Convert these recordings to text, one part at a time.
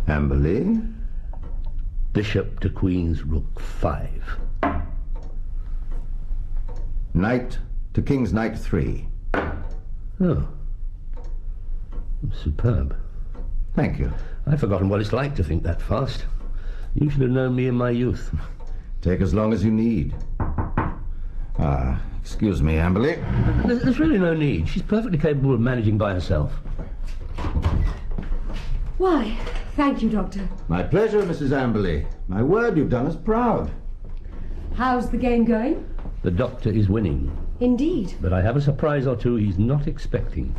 Amberley? Bishop to Queen's Rook 5. Knight to King's Knight 3. Oh. Superb. Thank you. I've forgotten what it's like to think that fast. You should have known me in my youth. Take as long as you need. Excuse me, Amberley. There's really no need. She's perfectly capable of managing by herself. Why, thank you, Doctor. My pleasure, Mrs. Amberley. My word, you've done us proud. How's the game going? The Doctor is winning. Indeed. But I have a surprise or two he's not expecting.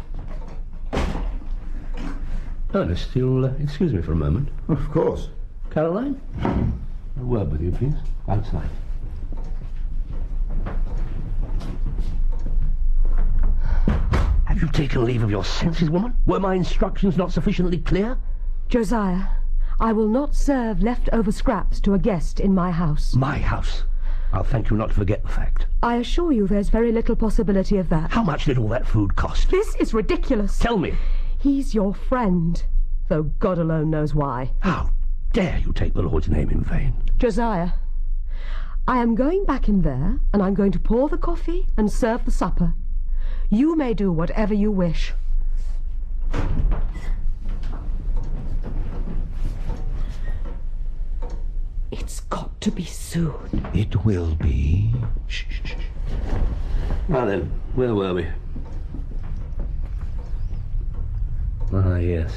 Ernest, you'll excuse me for a moment. Of course. Caroline? A word with you, please. Outside. Have you taken leave of your senses, woman? Were my instructions not sufficiently clear? Josiah, I will not serve leftover scraps to a guest in my house. My house? I'll thank you not to forget the fact. I assure you there's very little possibility of that. How much did all that food cost? This is ridiculous. Tell me. He's your friend, though God alone knows why. How dare you take the Lord's name in vain? Josiah, I am going back in there, and I'm going to pour the coffee and serve the supper. You may do whatever you wish. It's got to be soon. It will be. Shh, shh, shh. Now then, where were we? Ah, yes.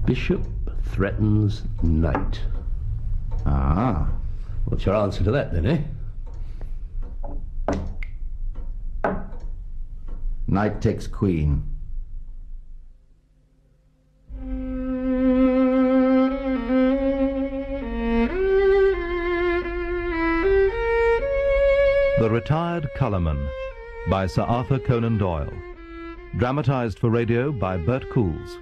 Bishop threatens knight. Ah. What's your answer to that, then, eh? Knight takes queen. The Retired Colourman by Sir Arthur Conan Doyle. Dramatised for radio by Bert Coules.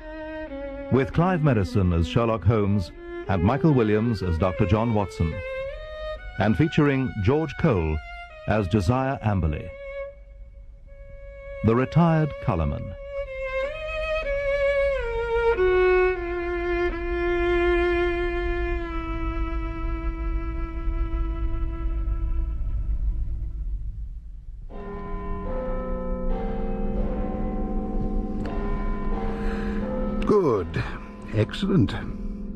With Clive Medicine as Sherlock Holmes and Michael Williams as Dr. John Watson. And featuring George Cole as Josiah Amberley. The Retired Colourman. Good. Excellent.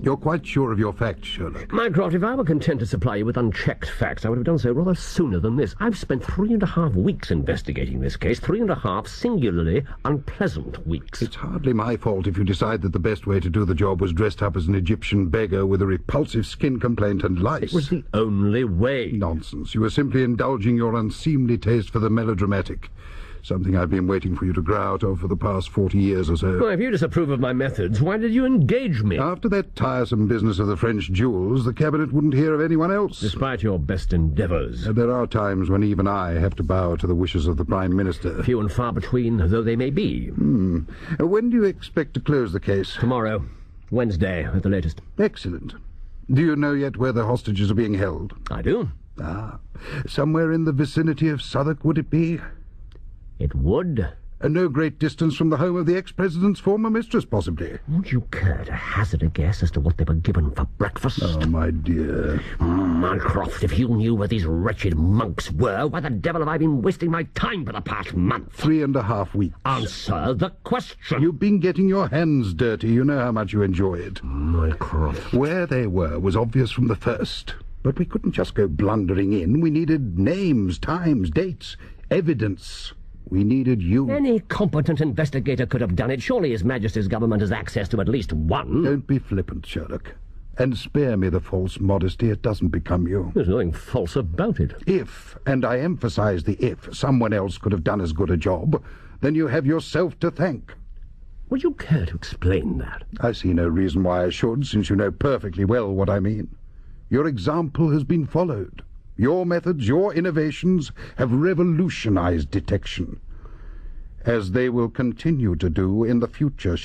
You're quite sure of your facts, Sherlock. Mycroft, if I were content to supply you with unchecked facts, I would have done so rather sooner than this. I've spent 3.5 weeks investigating this case, 3.5 singularly unpleasant weeks. It's hardly my fault if you decide that the best way to do the job was dressed up as an Egyptian beggar with a repulsive skin complaint and lice. It was the only way. Nonsense. You were simply indulging your unseemly taste for the melodramatic. Something I've been waiting for you to grow out of for the past 40 years or so. Well, if you disapprove of my methods, why did you engage me? After that tiresome business of the French jewels, the Cabinet wouldn't hear of anyone else. Despite your best endeavours. There are times when even I have to bow to the wishes of the Prime Minister. Few and far between, though they may be. When do you expect to close the case? Tomorrow. Wednesday, at the latest. Excellent. Do you know yet where the hostages are being held? I do. Ah, somewhere in the vicinity of Southwark, would it be? It would. No great distance from the home of the ex-president's former mistress, possibly. Would you care to hazard a guess as to what they were given for breakfast? Oh, my dear. Mycroft, if you knew where these wretched monks were, why the devil have I been wasting my time for the past month? 3.5 weeks. Answer the question. You've been getting your hands dirty. You know how much you enjoy it. Mycroft. Where they were was obvious from the first. But we couldn't just go blundering in. We needed names, times, dates, evidence. We needed you. Any competent investigator could have done it. Surely His Majesty's government has access to at least one. Don't be flippant, Sherlock. And spare me the false modesty. It doesn't become you. There's nothing false about it. If, and I emphasize the if, someone else could have done as good a job, then you have yourself to thank. Would you care to explain that? I see no reason why I should, since you know perfectly well what I mean. Your example has been followed. Your methods, your innovations have revolutionized detection, as they will continue to do in the future,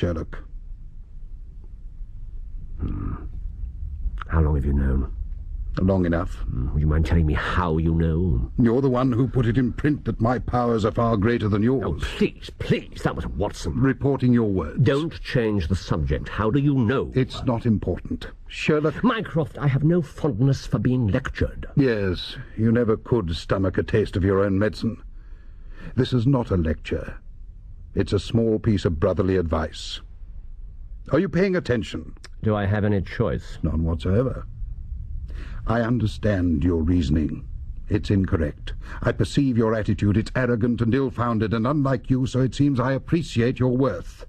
Long enough. Would you mind telling me how you know? You're the one who put it in print that my powers are far greater than yours. Oh, please, please, that was Watson. Reporting your words. Don't change the subject. How do you know? It's not important. Sherlock... Mycroft, I have no fondness for being lectured. Yes, you never could stomach a taste of your own medicine. This is not a lecture. It's a small piece of brotherly advice. Are you paying attention? Do I have any choice? None whatsoever. I understand your reasoning. It's incorrect. I perceive your attitude. It's arrogant and ill-founded and unlike you, so it seems I appreciate your worth,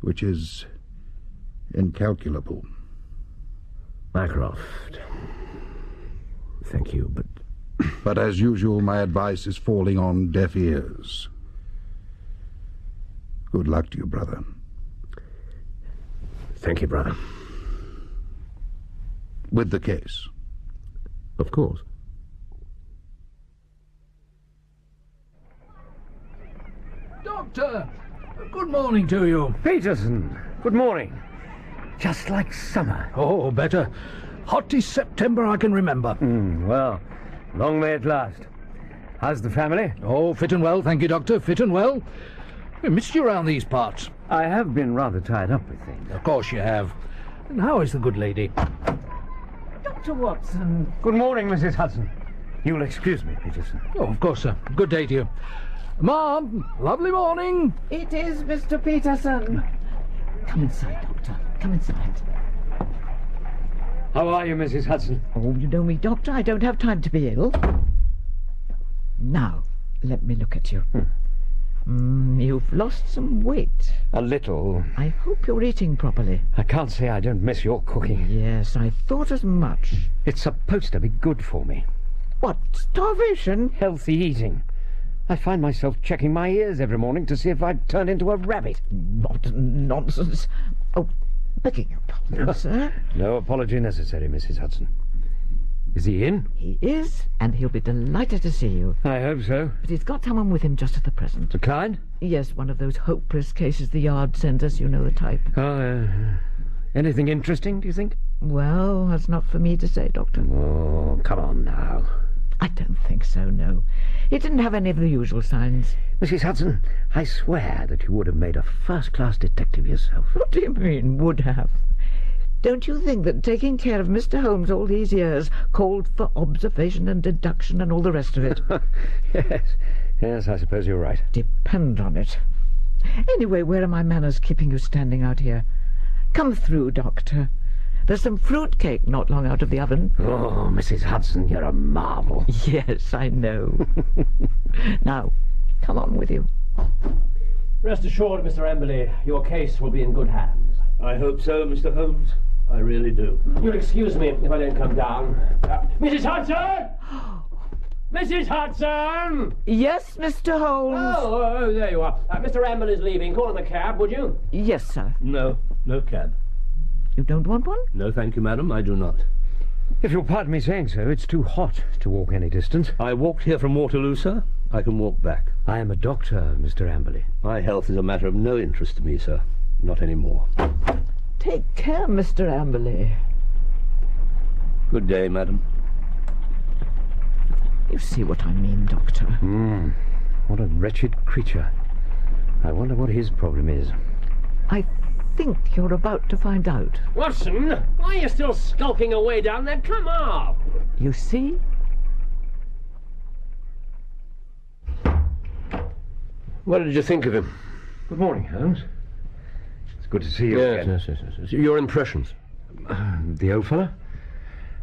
which is incalculable. Mycroft, thank you, but... But as usual, my advice is falling on deaf ears. Good luck to you, brother. Thank you, brother. With the case. Of course. Doctor, good morning to you. Peterson, good morning. Just like summer. Oh, better. Hottest September I can remember. Well, long may it last. How's the family? Oh, fit and well, thank you, Doctor, fit and well. We missed you around these parts. I have been rather tied up with things. Of course you have. And how is the good lady? Dr. Watson. Good morning, Mrs. Hudson. You'll excuse me, Peterson. Oh, of course, sir. Good day to you. Ma'am, lovely morning. It is Mr. Peterson. Come inside, Doctor. Come inside. How are you, Mrs. Hudson? Oh, you know me, Doctor. I don't have time to be ill. Now, let me look at you. You've lost some weight. A little. I hope you're eating properly. I can't say I don't miss your cooking. Yes, I thought as much. It's supposed to be good for me. What, starvation? Healthy eating. I find myself checking my ears every morning to see if I've turned into a rabbit. Not nonsense. Oh, begging your pardon, sir. No apology necessary, Mrs. Hudson. Is he in? He is, and he'll be delighted to see you. I hope so. But he's got someone with him just at the present. The client? Yes, one of those hopeless cases the Yard sends us, you know the type. Oh, anything interesting, do you think? Well, that's not for me to say, Doctor. Oh, come on now. I don't think so, no. He didn't have any of the usual signs. Mrs. Hudson, I swear that you would have made a first-class detective yourself. What do you mean, would have? Don't you think that taking care of Mr. Holmes all these years called for observation and deduction and all the rest of it? Yes, I suppose you're right. Depend on it. Anyway, where are my manners keeping you standing out here? Come through, Doctor. There's some fruit cake not long out of the oven. Oh, Mrs. Hudson, you're a marvel. Yes, I know. Now, come on with you. Rest assured, Mr. Amberley, your case will be in good hands. I hope so, Mr. Holmes. I really do. You'll excuse me if I don't come down. Mrs. Hudson! Mrs. Hudson! Yes, Mr. Holmes? Oh, there you are. Mr. Amberley's leaving. Call him a cab, would you? Yes, sir. No cab. You don't want one? No, thank you, madam, I do not. If you'll pardon me saying so, it's too hot to walk any distance. I walked here from Waterloo, sir. I can walk back. I am a doctor, Mr. Amberley. My health is a matter of no interest to me, sir. Not any more. Take care, Mr. Amberley. Good day, madam. You see what I mean, Doctor. What a wretched creature. I wonder what his problem is. I think you're about to find out. Watson, why are you still skulking away down there? Come on! You see? What did you think of him? Good morning, Holmes. It's good to see you again. Yes. Your impressions? The old fellow?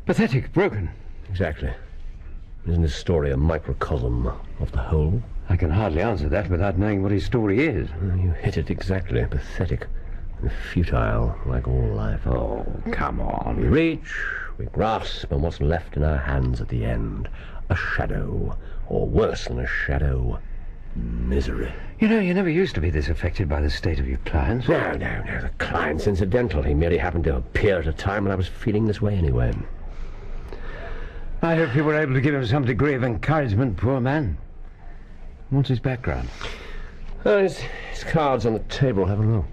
Pathetic, broken. Exactly. Isn't his story a microcosm of the whole? I can hardly answer that without knowing what his story is. You hit it exactly. Pathetic and futile, like all life. Oh, come on. We reach, we grasp, and what's left in our hands at the end? A shadow, or worse than a shadow, misery. You know, you never used to be this affected by the state of your clients. No. The client's incidental. He merely happened to appear at a time when I was feeling this way anyway. I hope you were able to give him some degree of encouragement, poor man. What's his background? His cards on the table. Have a look.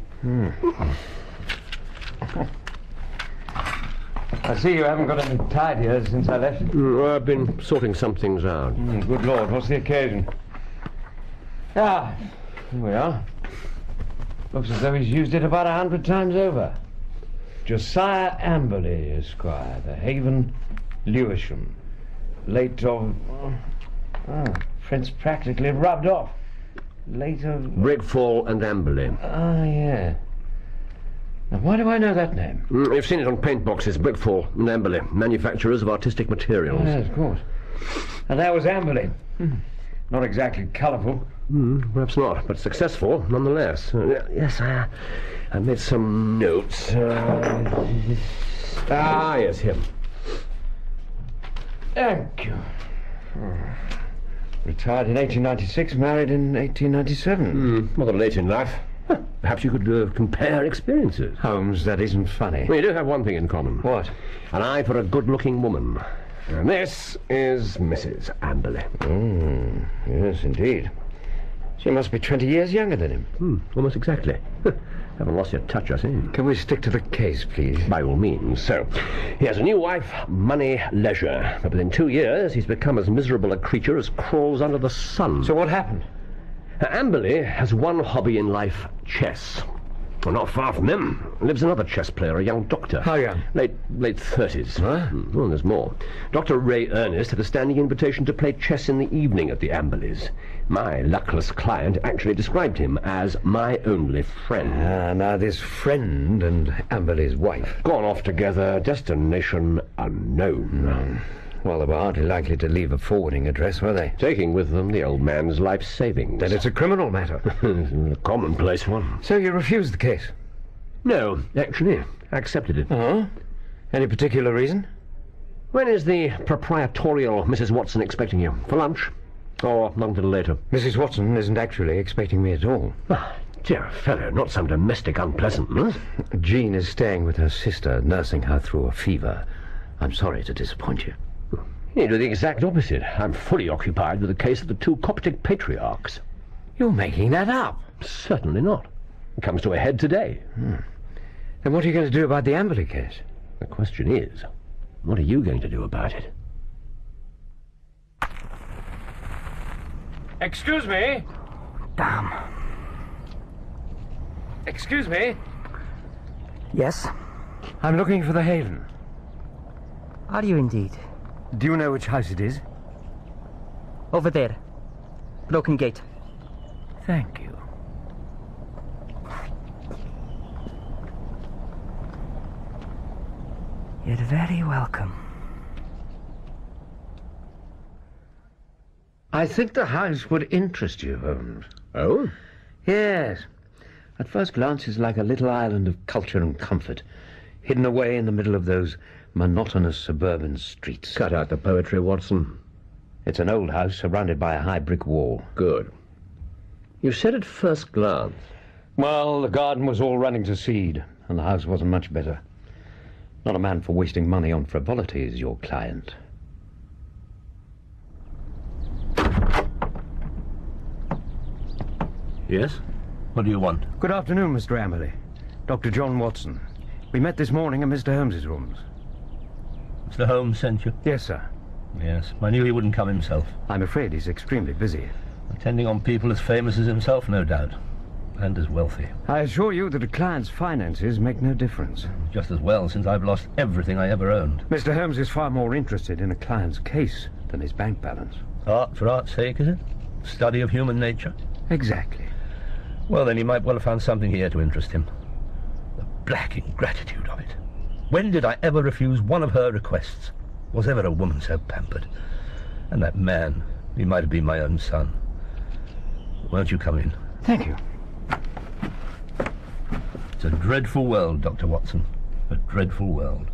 I see you haven't got any tide here since I left. I've been sorting some things out. Good Lord, what's the occasion? Ah, here we are. Looks as though he's used it about 100 times over. Josiah Amberley, Esquire, The Haven, Lewisham. Late of... print's practically rubbed off. Late of... Brigfall and Amberley. Ah, yeah. Now, why do I know that name? You've seen it on paint boxes. Brigfall and Amberley, manufacturers of artistic materials. Yes, of course. And that was Amberley. Not exactly colourful. Perhaps not, but successful nonetheless. Yes, I made some notes. Yes, him. Thank you. Retired in 1896, married in 1897. Rather late in life. Perhaps you could compare experiences. Holmes, that isn't funny. We do have one thing in common. What? An eye for a good-looking woman. And this is Mrs. Amberley. Yes, indeed. She must be 20 years younger than him. Almost exactly. Haven't lost your touch, I see. Can we stick to the case, please? By all means. So, he has a new wife, money, leisure. But within 2 years, he's become as miserable a creature as crawls under the sun. So what happened? Amberley has one hobby in life, chess. Well, not far from him lives another chess player, a young doctor. How young? Late 30s. Huh? Well, there's more. Dr. Ray Ernest had a standing invitation to play chess in the evening at the Amberleys. My luckless client actually described him as my only friend. Now this friend and Amberley's wife. Gone off together, destination unknown. Well, they were hardly likely to leave a forwarding address, were they? Taking with them the old man's life savings. Then it's a criminal matter. A commonplace one. So you refused the case? No, actually, I accepted it. Oh? Any particular reason? When is the proprietorial Mrs. Watson expecting you? For lunch? Or not until later? Mrs. Watson isn't actually expecting me at all. Dear fellow, not some domestic unpleasantness. Jean is staying with her sister, nursing her through a fever. I'm sorry to disappoint you. You do the exact opposite. I'm fully occupied with the case of the 2 Coptic patriarchs. You're making that up. Certainly not. It comes to a head today. Then what are you going to do about the Amberley case? The question is, what are you going to do about it? Excuse me? Damn. Excuse me? Yes? I'm looking for the Haven. Are you indeed? Do you know which house it is? Over there. Broken gate. Thank you. You're very welcome. I think the house would interest you, Holmes. Oh? Yes. At first glance, it's like a little island of culture and comfort, hidden away in the middle of those monotonous suburban streets. Cut out the poetry, Watson. It's an old house surrounded by a high brick wall. Good. You said at first glance. Well, the garden was all running to seed, and the house wasn't much better. Not a man for wasting money on frivolity is your client. Yes? What do you want? Good afternoon, Mr. Amberley. Dr. John Watson. We met this morning in Mr. Holmes's rooms. Mr. Holmes sent you? Yes, sir. Yes. I knew he wouldn't come himself. I'm afraid he's extremely busy. Attending on people as famous as himself, no doubt. And as wealthy. I assure you that a client's finances make no difference. Just as well, since I've lost everything I ever owned. Mr. Holmes is far more interested in a client's case than his bank balance. Art for art's sake, is it? Study of human nature? Exactly. Well, then he might well have found something here to interest him. The black ingratitude of it. When did I ever refuse one of her requests? Was ever a woman so pampered? And that man, he might have been my own son. Won't you come in? Thank you. It's a dreadful world, Dr. Watson. A dreadful world.